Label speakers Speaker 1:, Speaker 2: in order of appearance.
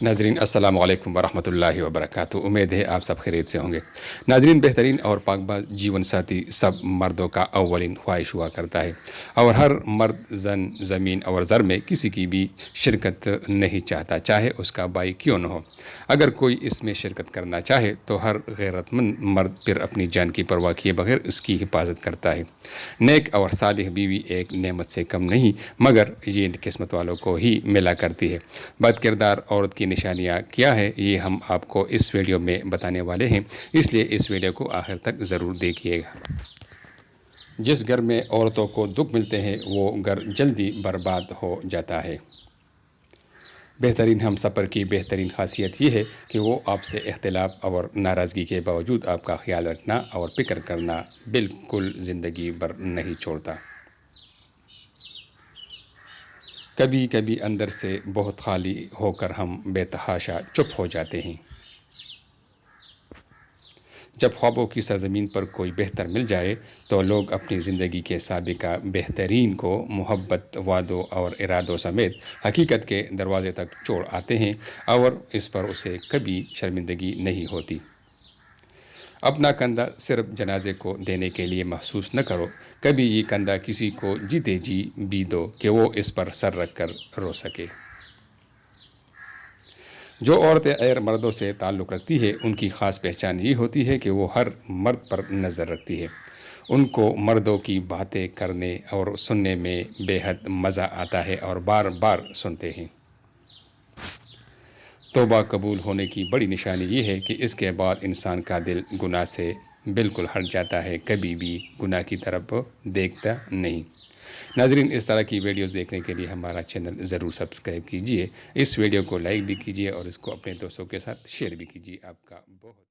Speaker 1: ناظرین السلام علیکم ورحمۃ اللہ وبرکاتہ۔ امید ہے آپ سب خیریت سے ہوں گے۔ ناظرین، بہترین اور پاک باز جیون ساتھی سب مردوں کا اولین خواہش ہوا کرتا ہے، اور ہر مرد زمین اور زر میں کسی کی بھی شرکت نہیں چاہتا، چاہے اس کا بھائی کیوں نہ ہو۔ اگر کوئی اس میں شرکت کرنا چاہے تو ہر غیرت مند مرد پھر اپنی جان کی پرواہ کیے بغیر اس کی حفاظت کرتا ہے۔ نیک اور صالح بیوی ایک نعمت سے کم نہیں، مگر یہ قسمت والوں کو ہی ملا کرتی ہے۔ بد کردار عورت کی نشانیاں کیا ہے، یہ ہم آپ کو اس ویڈیو میں بتانے والے ہیں، اس لیے اس ویڈیو کو آخر تک ضرور دیکھیے گا۔ جس گھر میں عورتوں کو دکھ ملتے ہیں وہ گھر جلدی برباد ہو جاتا ہے۔ بہترین ہم سفر کی بہترین خاصیت یہ ہے کہ وہ آپ سے اختلاف اور ناراضگی کے باوجود آپ کا خیال رکھنا اور فکر کرنا بالکل زندگی بھر نہیں چھوڑتا۔ کبھی کبھی اندر سے بہت خالی ہو کر ہم بے تحاشا چپ ہو جاتے ہیں۔ جب خوابوں کی سرزمین پر کوئی بہتر مل جائے تو لوگ اپنی زندگی کے سابقہ بہترین کو محبت، وعدوں اور ارادوں سمیت حقیقت کے دروازے تک چھوڑ آتے ہیں، اور اس پر اسے کبھی شرمندگی نہیں ہوتی۔ اپنا کندھا صرف جنازے کو دینے کے لیے محسوس نہ کرو، کبھی یہ کندھا کسی کو جیتے جی بھی دو کہ وہ اس پر سر رکھ کر رو سکے۔ جو عورتیں غیر مردوں سے تعلق رکھتی ہے ان کی خاص پہچان یہ ہوتی ہے کہ وہ ہر مرد پر نظر رکھتی ہے۔ ان کو مردوں کی باتیں کرنے اور سننے میں بے حد مزہ آتا ہے اور بار بار سنتے ہیں۔ توبہ قبول ہونے کی بڑی نشانی یہ ہے کہ اس کے بعد انسان کا دل گناہ سے بالکل ہٹ جاتا ہے، کبھی بھی گناہ کی طرف دیکھتا نہیں۔ ناظرین، اس طرح کی ویڈیوز دیکھنے کے لیے ہمارا چینل ضرور سبسکرائب کیجیے، اس ویڈیو کو لائک بھی کیجیے اور اس کو اپنے دوستوں کے ساتھ شیئر بھی کیجیے۔ آپ کا بہت